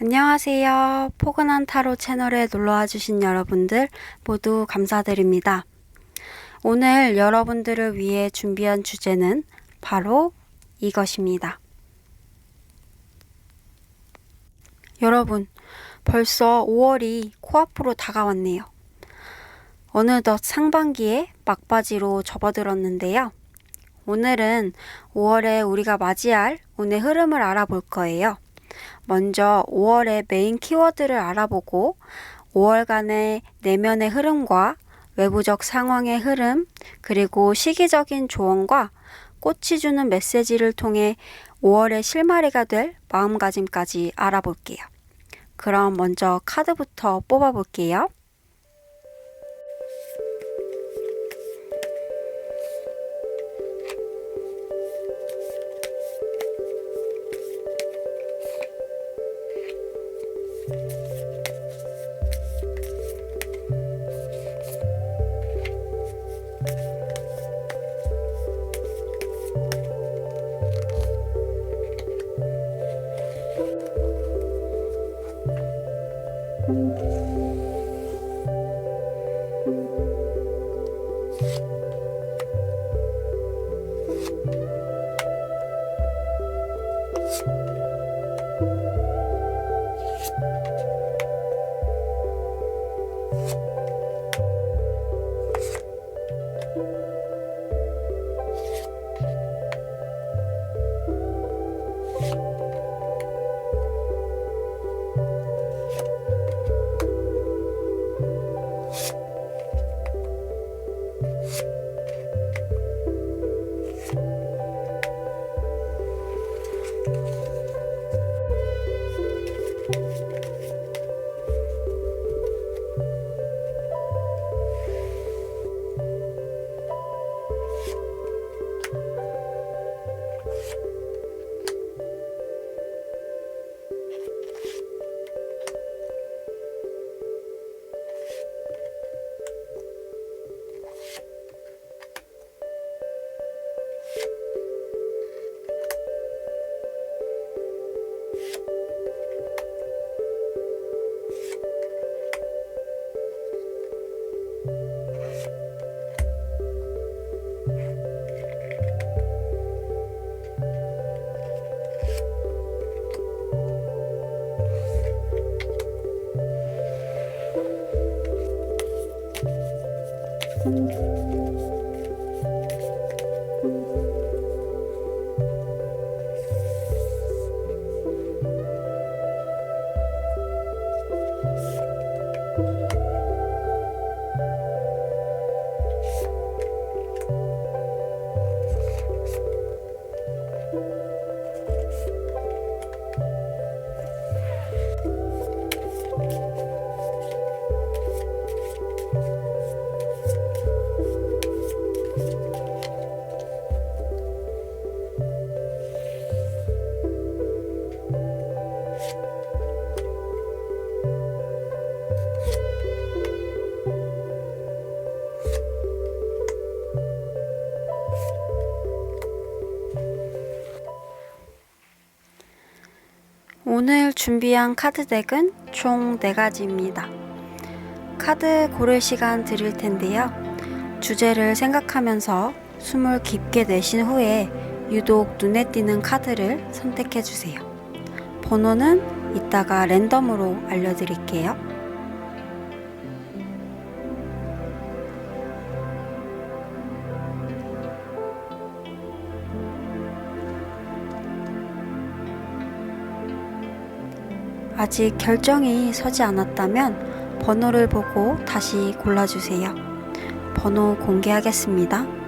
안녕하세요. 포근한 타로 채널에 놀러와 주신 여러분들 모두 감사드립니다. 오늘 여러분들을 위해 준비한 주제는 바로 이것입니다. 여러분, 벌써 5월이 코앞으로 다가왔네요. 어느덧 상반기에 막바지로 접어들었는데요. 오늘은 5월에 우리가 맞이할 운의 흐름을 알아볼 거예요. 먼저 5월의 메인 키워드를 알아보고 5월간의 내면의 흐름과 외부적 상황의 흐름, 그리고 시기적인 조언과 꽃이 주는 메시지를 통해 5월의 실마리가 될 마음가짐까지 알아볼게요. 그럼 먼저 카드부터 뽑아볼게요. 오늘 준비한 카드 덱은 총 4가지입니다. 카드 고를 시간 드릴 텐데요. 주제를 생각하면서 숨을 깊게 내쉰 후에 유독 눈에 띄는 카드를 선택해 주세요. 번호는 이따가 랜덤으로 알려드릴게요. 아직 결정이 서지 않았다면 번호를 보고 다시 골라주세요. 번호 공개하겠습니다.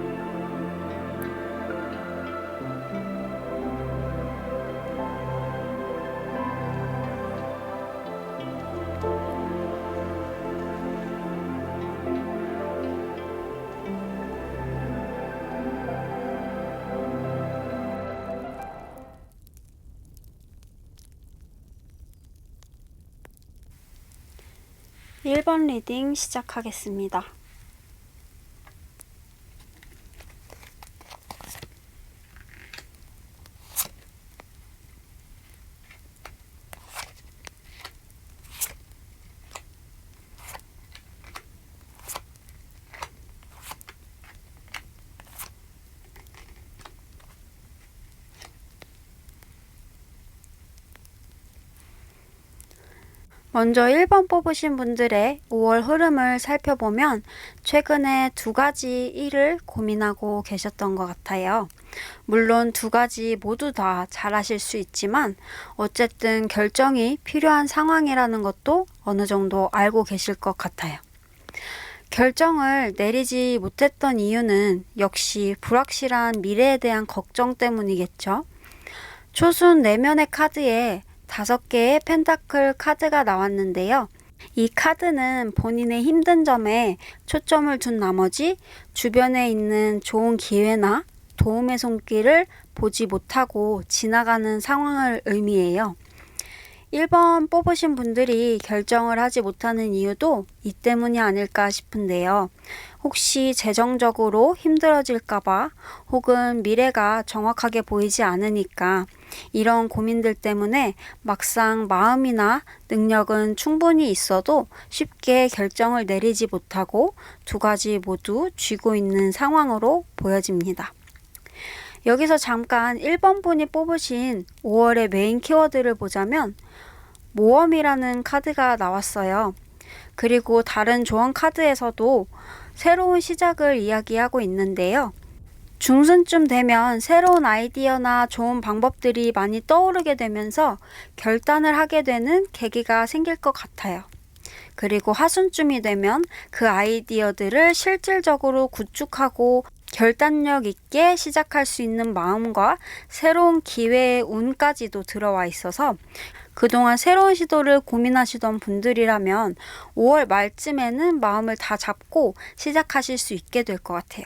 일 번 리딩 시작하겠습니다. 먼저 1번 뽑으신 분들의 5월 흐름을 살펴보면 최근에 두 가지 일을 고민하고 계셨던 것 같아요. 물론 두 가지 모두 다 잘하실 수 있지만 어쨌든 결정이 필요한 상황이라는 것도 어느 정도 알고 계실 것 같아요. 결정을 내리지 못했던 이유는 역시 불확실한 미래에 대한 걱정 때문이겠죠. 초순 내면의 카드에 5개의 펜타클 카드가 나왔는데요. 이 카드는 본인의 힘든 점에 초점을 둔 나머지 주변에 있는 좋은 기회나 도움의 손길을 보지 못하고 지나가는 상황을 의미해요. 1번 뽑으신 분들이 결정을 하지 못하는 이유도 이 때문이 아닐까 싶은데요. 혹시 재정적으로 힘들어질까봐 혹은 미래가 정확하게 보이지 않으니까 이런 고민들 때문에 막상 마음이나 능력은 충분히 있어도 쉽게 결정을 내리지 못하고 두 가지 모두 쥐고 있는 상황으로 보여집니다. 여기서 잠깐 1번 분이 뽑으신 5월의 메인 키워드를 보자면 모험이라는 카드가 나왔어요. 그리고 다른 조언 카드에서도 새로운 시작을 이야기하고 있는데요. 중순쯤 되면 새로운 아이디어나 좋은 방법들이 많이 떠오르게 되면서 결단을 하게 되는 계기가 생길 것 같아요. 그리고 하순쯤이 되면 그 아이디어들을 실질적으로 구축하고 결단력 있게 시작할 수 있는 마음과 새로운 기회의 운까지도 들어와 있어서 그동안 새로운 시도를 고민하시던 분들이라면 5월 말쯤에는 마음을 다 잡고 시작하실 수 있게 될 것 같아요.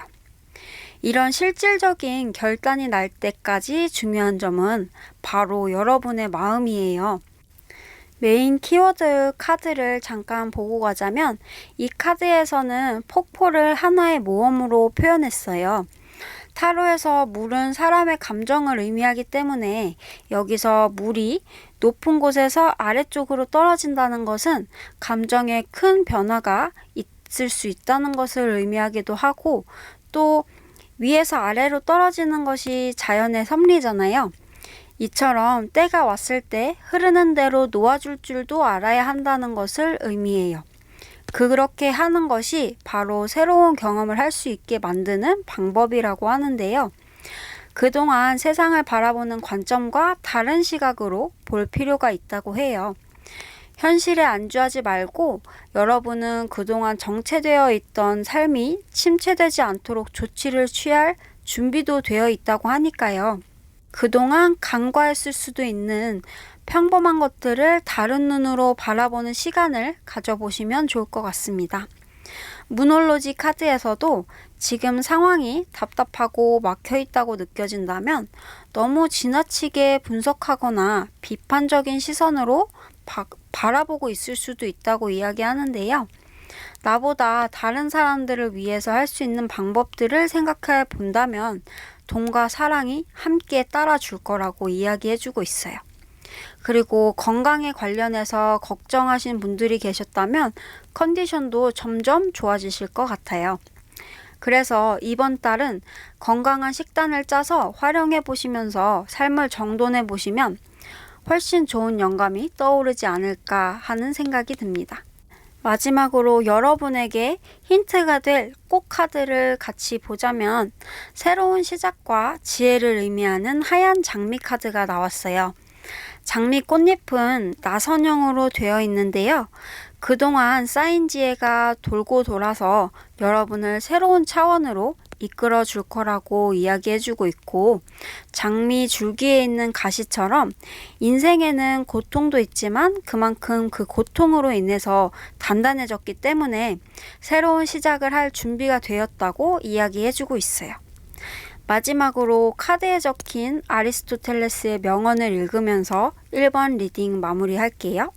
이런 실질적인 결단이 날 때까지 중요한 점은 바로 여러분의 마음이에요. 메인 키워드 카드를 잠깐 보고 가자면 이 카드에서는 폭포를 하나의 모험으로 표현했어요. 타로에서 물은 사람의 감정을 의미하기 때문에 여기서 물이 높은 곳에서 아래쪽으로 떨어진다는 것은 감정에 큰 변화가 있을 수 있다는 것을 의미하기도 하고 또 위에서 아래로 떨어지는 것이 자연의 섭리잖아요. 이처럼 때가 왔을 때 흐르는 대로 놓아줄 줄도 알아야 한다는 것을 의미해요. 그렇게 하는 것이 바로 새로운 경험을 할 수 있게 만드는 방법이라고 하는데요. 그동안 세상을 바라보는 관점과 다른 시각으로 볼 필요가 있다고 해요. 현실에 안주하지 말고 여러분은 그동안 정체되어 있던 삶이 침체되지 않도록 조치를 취할 준비도 되어 있다고 하니까요. 그동안 간과했을 수도 있는 평범한 것들을 다른 눈으로 바라보는 시간을 가져보시면 좋을 것 같습니다. 무놀로지 카드에서도 지금 상황이 답답하고 막혀있다고 느껴진다면 너무 지나치게 분석하거나 비판적인 시선으로 바라보고 있을 수도 있다고 이야기하는데요. 나보다 다른 사람들을 위해서 할 수 있는 방법들을 생각해 본다면 돈과 사랑이 함께 따라줄 거라고 이야기해주고 있어요. 그리고 건강에 관련해서 걱정하신 분들이 계셨다면 컨디션도 점점 좋아지실 것 같아요. 그래서 이번 달은 건강한 식단을 짜서 활용해 보시면서 삶을 정돈해 보시면 훨씬 좋은 영감이 떠오르지 않을까 하는 생각이 듭니다. 마지막으로 여러분에게 힌트가 될 꽃 카드를 같이 보자면 새로운 시작과 지혜를 의미하는 하얀 장미 카드가 나왔어요. 장미 꽃잎은 나선형으로 되어 있는데요. 그동안 쌓인 지혜가 돌고 돌아서 여러분을 새로운 차원으로 이끌어 줄 거라고 이야기해주고 있고 장미 줄기에 있는 가시처럼 인생에는 고통도 있지만 그만큼 그 고통으로 인해서 단단해졌기 때문에 새로운 시작을 할 준비가 되었다고 이야기해주고 있어요. 마지막으로 카드에 적힌 아리스토텔레스의 명언을 읽으면서 1번 리딩 마무리할게요.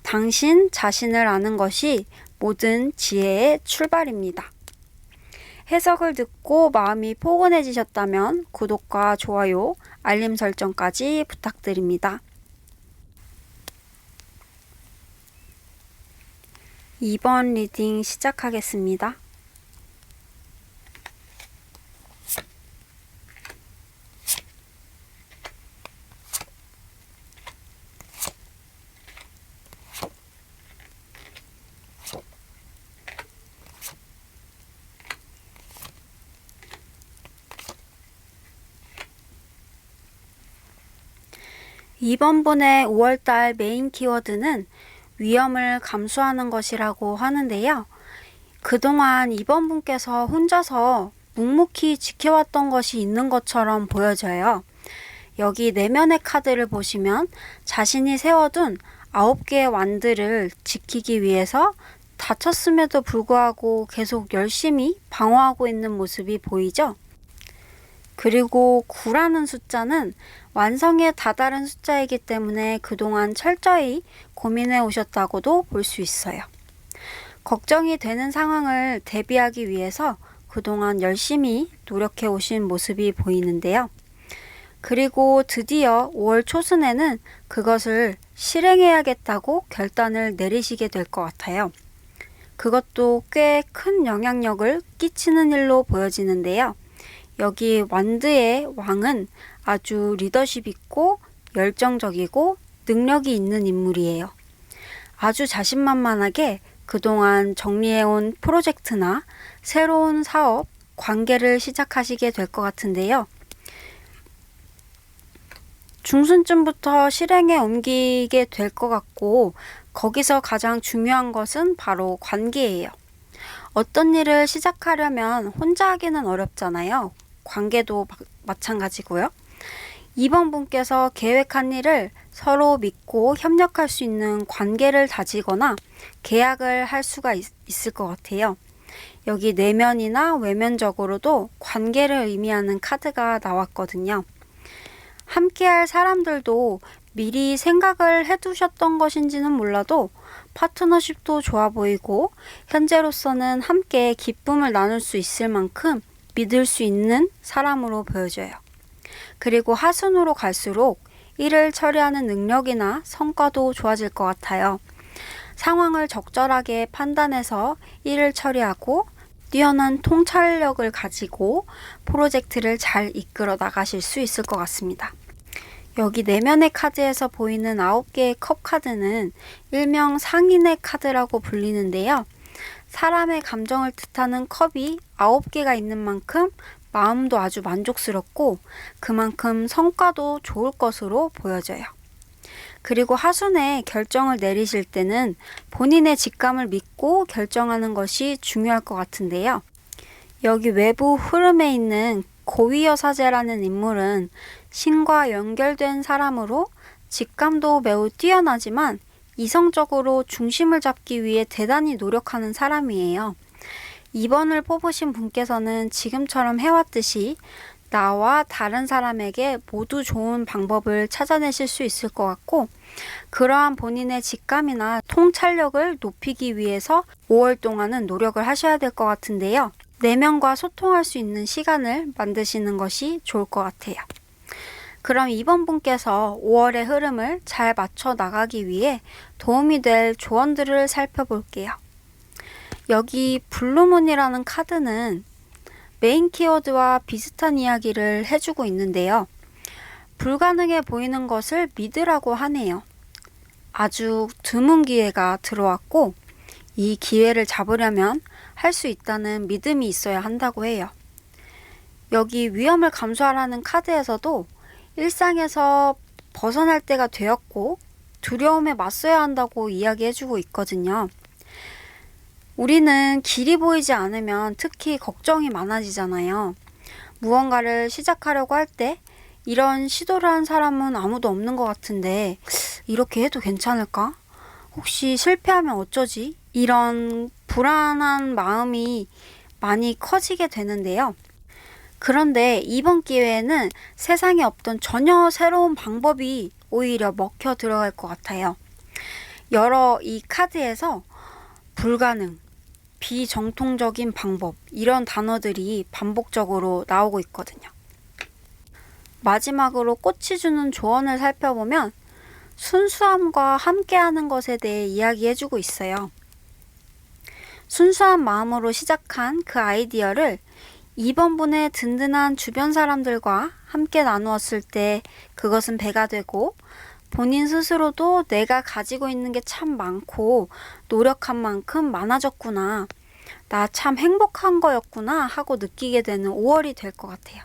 당신 자신을 아는 것이 모든 지혜의 출발입니다. 해석을 듣고 마음이 포근해지셨다면 구독과 좋아요, 알림 설정까지 부탁드립니다. 2번 리딩 시작하겠습니다. 이번 분의 5월달 메인 키워드는 위험을 감수하는 것이라고 하는데요. 그동안 이번 분께서 혼자서 묵묵히 지켜왔던 것이 있는 것처럼 보여져요. 여기 내면의 카드를 보시면 자신이 세워둔 9개의 완들을 지키기 위해서 다쳤음에도 불구하고 계속 열심히 방어하고 있는 모습이 보이죠? 그리고 9라는 숫자는 완성에 다다른 숫자이기 때문에 그동안 철저히 고민해 오셨다고도 볼 수 있어요. 걱정이 되는 상황을 대비하기 위해서 그동안 열심히 노력해 오신 모습이 보이는데요. 그리고 드디어 5월 초순에는 그것을 실행해야겠다고 결단을 내리시게 될 것 같아요. 그것도 꽤 큰 영향력을 끼치는 일로 보여지는데요. 여기 완드의 왕은 아주 리더십 있고 열정적이고 능력이 있는 인물이에요. 아주 자신만만하게 그동안 정리해온 프로젝트나 새로운 사업, 관계를 시작하시게 될 것 같은데요. 중순쯤부터 실행에 옮기게 될 것 같고 거기서 가장 중요한 것은 바로 관계예요. 어떤 일을 시작하려면 혼자 하기는 어렵잖아요. 관계도 마찬가지고요. 이번 분께서 계획한 일을 서로 믿고 협력할 수 있는 관계를 다지거나 계약을 할 수가 있을 것 같아요. 여기 내면이나 외면적으로도 관계를 의미하는 카드가 나왔거든요. 함께할 사람들도 미리 생각을 해두셨던 것인지는 몰라도 파트너십도 좋아 보이고 현재로서는 함께 기쁨을 나눌 수 있을 만큼 믿을 수 있는 사람으로 보여져요. 그리고 하순으로 갈수록 일을 처리하는 능력이나 성과도 좋아질 것 같아요. 상황을 적절하게 판단해서 일을 처리하고 뛰어난 통찰력을 가지고 프로젝트를 잘 이끌어 나가실 수 있을 것 같습니다. 여기 내면의 카드에서 보이는 9개의 컵 카드는 일명 상인의 카드라고 불리는데요. 사람의 감정을 뜻하는 컵이 9개가 있는 만큼 마음도 아주 만족스럽고 그만큼 성과도 좋을 것으로 보여져요. 그리고 하순에 결정을 내리실 때는 본인의 직감을 믿고 결정하는 것이 중요할 것 같은데요. 여기 외부 흐름에 있는 고위여사제라는 인물은 신과 연결된 사람으로 직감도 매우 뛰어나지만 이성적으로 중심을 잡기 위해 대단히 노력하는 사람이에요. 2번을 뽑으신 분께서는 지금처럼 해왔듯이 나와 다른 사람에게 모두 좋은 방법을 찾아내실 수 있을 것 같고 그러한 본인의 직감이나 통찰력을 높이기 위해서 5월 동안은 노력을 하셔야 될 것 같은데요. 내면과 소통할 수 있는 시간을 만드시는 것이 좋을 것 같아요. 그럼 이번 분께서 5월의 흐름을 잘 맞춰 나가기 위해 도움이 될 조언들을 살펴볼게요. 여기 블루문이라는 카드는 메인 키워드와 비슷한 이야기를 해주고 있는데요. 불가능해 보이는 것을 믿으라고 하네요. 아주 드문 기회가 들어왔고 이 기회를 잡으려면 할 수 있다는 믿음이 있어야 한다고 해요. 여기 위험을 감수하라는 카드에서도 일상에서 벗어날 때가 되었고 두려움에 맞서야 한다고 이야기해주고 있거든요. 우리는 길이 보이지 않으면 특히 걱정이 많아지잖아요. 무언가를 시작하려고 할 때 이런 시도를 한 사람은 아무도 없는 것 같은데 이렇게 해도 괜찮을까? 혹시 실패하면 어쩌지? 이런 불안한 마음이 많이 커지게 되는데요. 그런데 이번 기회에는 세상에 없던 전혀 새로운 방법이 오히려 먹혀 들어갈 것 같아요. 여러 이 카드에서 불가능, 비정통적인 방법 이런 단어들이 반복적으로 나오고 있거든요. 마지막으로 꽃이 주는 조언을 살펴보면 순수함과 함께하는 것에 대해 이야기해주고 있어요. 순수한 마음으로 시작한 그 아이디어를 2번 분의 든든한 주변 사람들과 함께 나누었을 때 그것은 배가 되고 본인 스스로도 내가 가지고 있는 게 참 많고 노력한 만큼 많아졌구나. 나 참 행복한 거였구나 하고 느끼게 되는 5월이 될 것 같아요.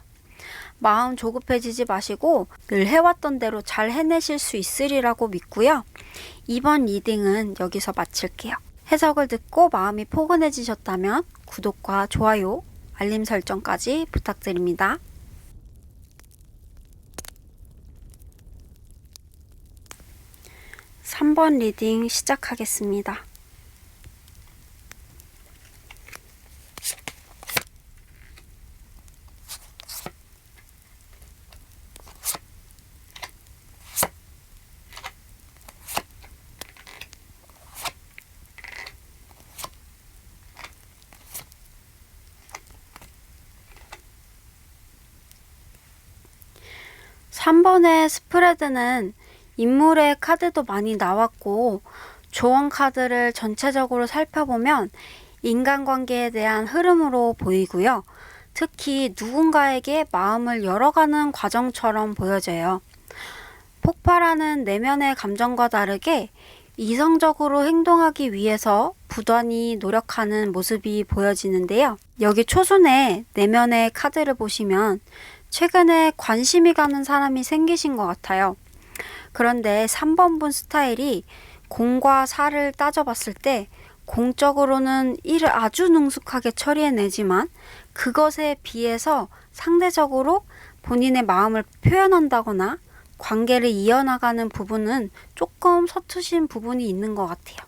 마음 조급해지지 마시고 늘 해왔던 대로 잘 해내실 수 있으리라고 믿고요. 이번 리딩은 여기서 마칠게요. 해석을 듣고 마음이 포근해지셨다면 구독과 좋아요, 알림 설정까지 부탁드립니다. 3번 리딩 시작하겠습니다. 삼 번의 스프레드는 인물의 카드도 많이 나왔고 조언 카드를 전체적으로 살펴보면 인간관계에 대한 흐름으로 보이고요. 특히 누군가에게 마음을 열어가는 과정처럼 보여져요. 폭발하는 내면의 감정과 다르게 이성적으로 행동하기 위해서 부단히 노력하는 모습이 보여지는데요. 여기 초순에 내면의 카드를 보시면 최근에 관심이 가는 사람이 생기신 것 같아요. 그런데 3번 분 스타일이 공과 사를 따져봤을 때 공적으로는 일을 아주 능숙하게 처리해내지만 그것에 비해서 상대적으로 본인의 마음을 표현한다거나 관계를 이어나가는 부분은 조금 서투신 부분이 있는 것 같아요.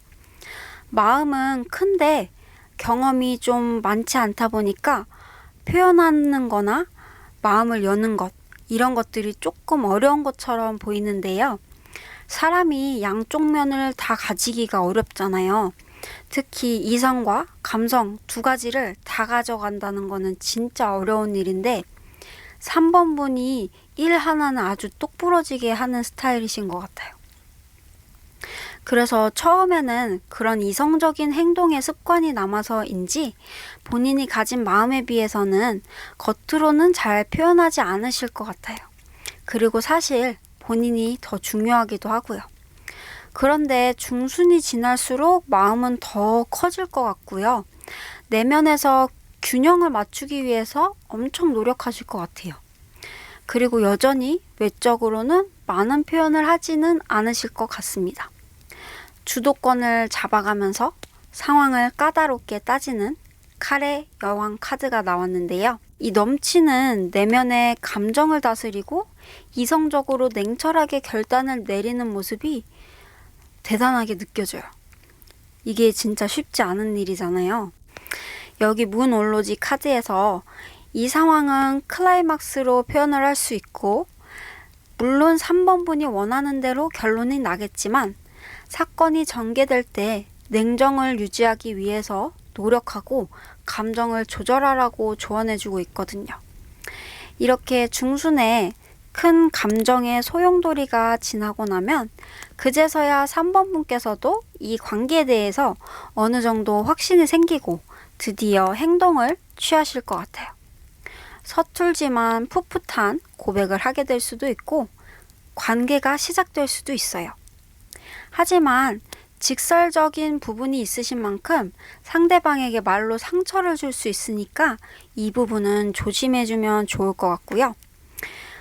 마음은 큰데 경험이 좀 많지 않다 보니까 표현하는 거나 마음을 여는 것, 이런 것들이 조금 어려운 것처럼 보이는데요. 사람이 양쪽 면을 다 가지기가 어렵잖아요. 특히 이성과 감성 두 가지를 다 가져간다는 거는 진짜 어려운 일인데 3번 분이 일 하나는 아주 똑부러지게 하는 스타일이신 것 같아요. 그래서 처음에는 그런 이성적인 행동의 습관이 남아서인지 본인이 가진 마음에 비해서는 겉으로는 잘 표현하지 않으실 것 같아요. 그리고 사실 본인이 더 중요하기도 하고요. 그런데 중순이 지날수록 마음은 더 커질 것 같고요. 내면에서 균형을 맞추기 위해서 엄청 노력하실 것 같아요. 그리고 여전히 외적으로는 많은 표현을 하지는 않으실 것 같습니다. 주도권을 잡아가면서 상황을 까다롭게 따지는 칼의 여왕 카드가 나왔는데요. 이 넘치는 내면의 감정을 다스리고 이성적으로 냉철하게 결단을 내리는 모습이 대단하게 느껴져요. 이게 진짜 쉽지 않은 일이잖아요. 여기 문 올로지 카드에서 이 상황은 클라이막스로 표현을 할 수 있고 물론 3번 분이 원하는 대로 결론이 나겠지만 사건이 전개될 때 냉정을 유지하기 위해서 노력하고 감정을 조절하라고 조언해주고 있거든요. 이렇게 중순에 큰 감정의 소용돌이가 지나고 나면 그제서야 3번 분께서도 이 관계에 대해서 어느 정도 확신이 생기고 드디어 행동을 취하실 것 같아요. 서툴지만 풋풋한 고백을 하게 될 수도 있고 관계가 시작될 수도 있어요. 하지만 직설적인 부분이 있으신 만큼 상대방에게 말로 상처를 줄 수 있으니까 이 부분은 조심해주면 좋을 것 같고요.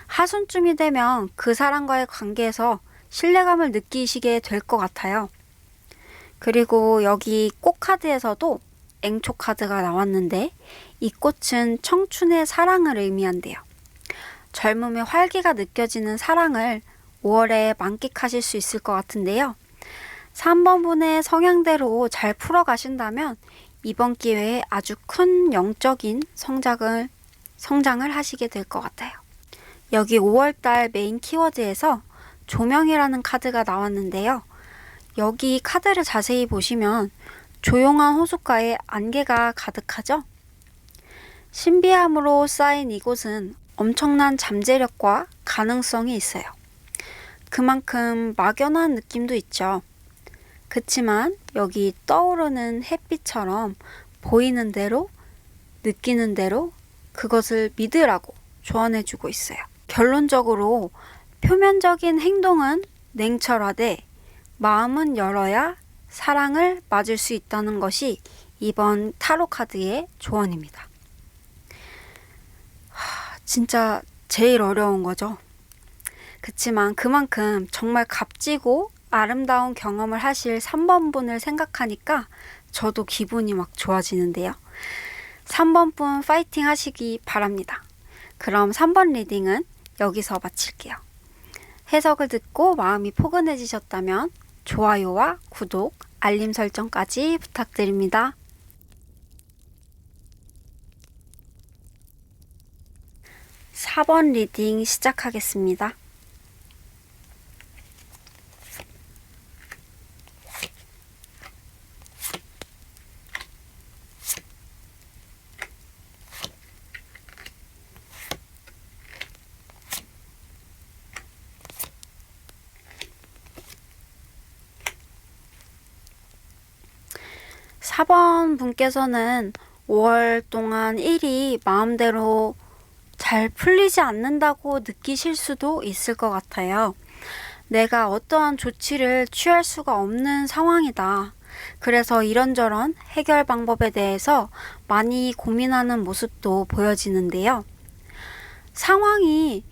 하순쯤이 되면 그 사람과의 관계에서 신뢰감을 느끼시게 될 것 같아요. 그리고 여기 꽃 카드에서도 앵초 카드가 나왔는데 이 꽃은 청춘의 사랑을 의미한대요. 젊음의 활기가 느껴지는 사랑을 5월에 만끽하실 수 있을 것 같은데요. 3번 분의 성향대로 잘 풀어가신다면 이번 기회에 아주 큰 영적인 성장을 하시게 될 것 같아요. 여기 5월달 메인 키워드에서 조명이라는 카드가 나왔는데요. 여기 카드를 자세히 보시면 조용한 호숫가에 안개가 가득하죠? 신비함으로 쌓인 이곳은 엄청난 잠재력과 가능성이 있어요. 그만큼 막연한 느낌도 있죠. 그치만 여기 떠오르는 햇빛처럼 보이는 대로, 느끼는 대로 그것을 믿으라고 조언해주고 있어요. 결론적으로 표면적인 행동은 냉철하되 마음은 열어야 사랑을 맞을 수 있다는 것이 이번 타로 카드의 조언입니다. 진짜 제일 어려운 거죠. 그치만 그만큼 정말 값지고 아름다운 경험을 하실 3번 분을 생각하니까 저도 기분이 막 좋아지는데요. 3번 분 파이팅 하시기 바랍니다. 그럼 3번 리딩은 여기서 마칠게요. 해석을 듣고 마음이 포근해지셨다면 좋아요와 구독, 알림 설정까지 부탁드립니다. 4번 리딩 시작하겠습니다. 사 번 분께서는 5월 동안 일이 마음대로 잘 풀리지 않는다고 느끼실 수도 있을 것 같아요. 내가 어떠한 조치를 취할 수가 없는 상황이다. 그래서 이런저런 해결 방법에 대해서 많이 고민하는 모습도 보여지는데요. 상황이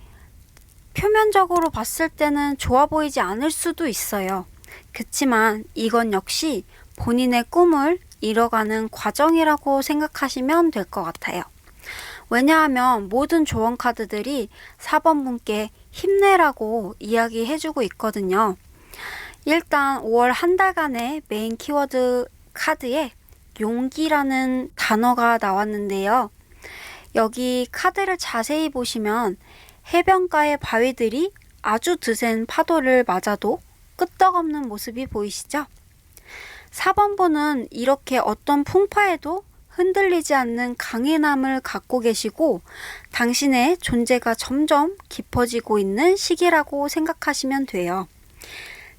표면적으로 봤을 때는 좋아 보이지 않을 수도 있어요. 그치만 이건 역시 본인의 꿈을 이뤄가는 과정이라고 생각하시면 될 것 같아요. 왜냐하면 모든 조언 카드들이 4번 분께 힘내라고 이야기해주고 있거든요. 일단 5월 한 달간의 메인 키워드 카드에 용기라는 단어가 나왔는데요. 여기 카드를 자세히 보시면 해변가의 바위들이 아주 드센 파도를 맞아도 끄떡없는 모습이 보이시죠? 4번 분은 이렇게 어떤 풍파에도 흔들리지 않는 강인함을 갖고 계시고 당신의 존재가 점점 깊어지고 있는 시기라고 생각하시면 돼요.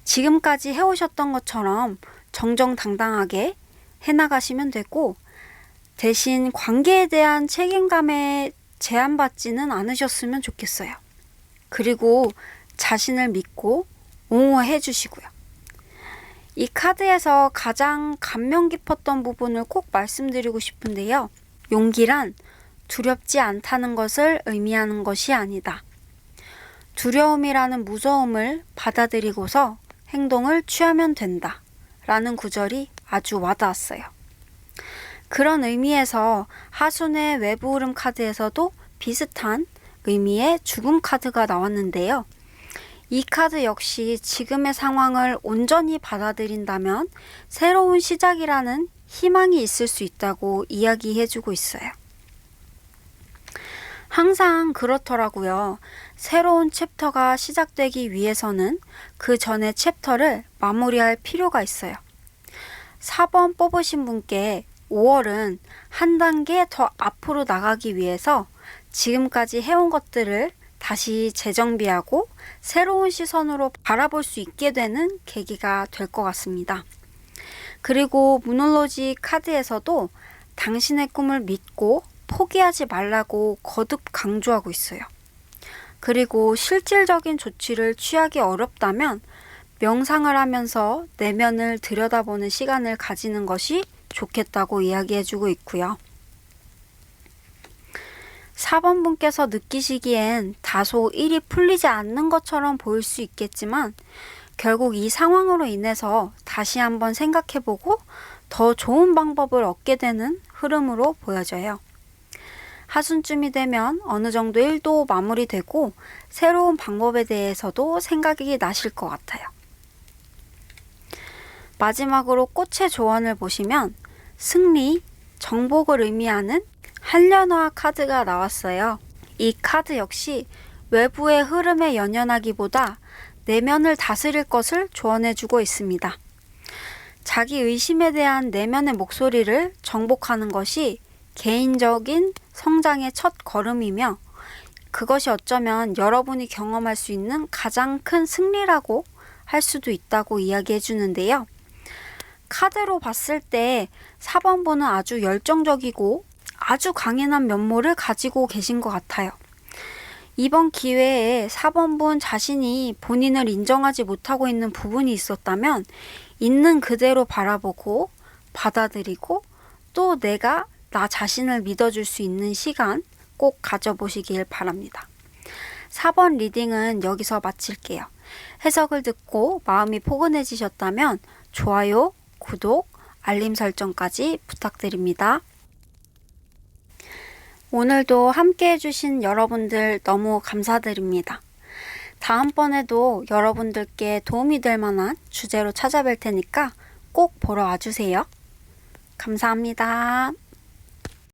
지금까지 해오셨던 것처럼 정정당당하게 해나가시면 되고 대신 관계에 대한 책임감에 제한받지는 않으셨으면 좋겠어요. 그리고 자신을 믿고 옹호해 주시고요. 이 카드에서 가장 감명 깊었던 부분을 꼭 말씀드리고 싶은데요. 용기란 두렵지 않다는 것을 의미하는 것이 아니다. 두려움이라는 무서움을 받아들이고서 행동을 취하면 된다. 라는 구절이 아주 와닿았어요. 그런 의미에서 하순의 외부 흐름 카드에서도 비슷한 의미의 죽음 카드가 나왔는데요. 이 카드 역시 지금의 상황을 온전히 받아들인다면 새로운 시작이라는 희망이 있을 수 있다고 이야기해주고 있어요. 항상 그렇더라고요. 새로운 챕터가 시작되기 위해서는 그 전의 챕터를 마무리할 필요가 있어요. 4번 뽑으신 분께 5월은 한 단계 더 앞으로 나가기 위해서 지금까지 해온 것들을 다시 재정비하고 새로운 시선으로 바라볼 수 있게 되는 계기가 될 것 같습니다. 그리고 무놀로지 카드에서도 당신의 꿈을 믿고 포기하지 말라고 거듭 강조하고 있어요. 그리고 실질적인 조치를 취하기 어렵다면 명상을 하면서 내면을 들여다보는 시간을 가지는 것이 좋겠다고 이야기해주고 있고요. 4번 분께서 느끼시기엔 다소 일이 풀리지 않는 것처럼 보일 수 있겠지만 결국 이 상황으로 인해서 다시 한번 생각해보고 더 좋은 방법을 얻게 되는 흐름으로 보여져요. 하순쯤이 되면 어느 정도 일도 마무리되고 새로운 방법에 대해서도 생각이 나실 것 같아요. 마지막으로 꽃의 조언을 보시면 승리, 정복을 의미하는 한련화 카드가 나왔어요. 이 카드 역시 외부의 흐름에 연연하기보다 내면을 다스릴 것을 조언해주고 있습니다. 자기 의심에 대한 내면의 목소리를 정복하는 것이 개인적인 성장의 첫 걸음이며 그것이 어쩌면 여러분이 경험할 수 있는 가장 큰 승리라고 할 수도 있다고 이야기해 주는데요. 카드로 봤을 때 4번 분은 아주 열정적이고 아주 강인한 면모를 가지고 계신 것 같아요. 이번 기회에 4번 분 자신이 본인을 인정하지 못하고 있는 부분이 있었다면 있는 그대로 바라보고 받아들이고 또 내가 나 자신을 믿어줄 수 있는 시간 꼭 가져보시길 바랍니다. 4번 리딩은 여기서 마칠게요. 해석을 듣고 마음이 포근해지셨다면 좋아요, 구독, 알림 설정까지 부탁드립니다. 오늘도 함께 해주신 여러분들 너무 감사드립니다. 다음번에도 여러분들께 도움이 될 만한 주제로 찾아뵐 테니까 꼭 보러 와주세요. 감사합니다.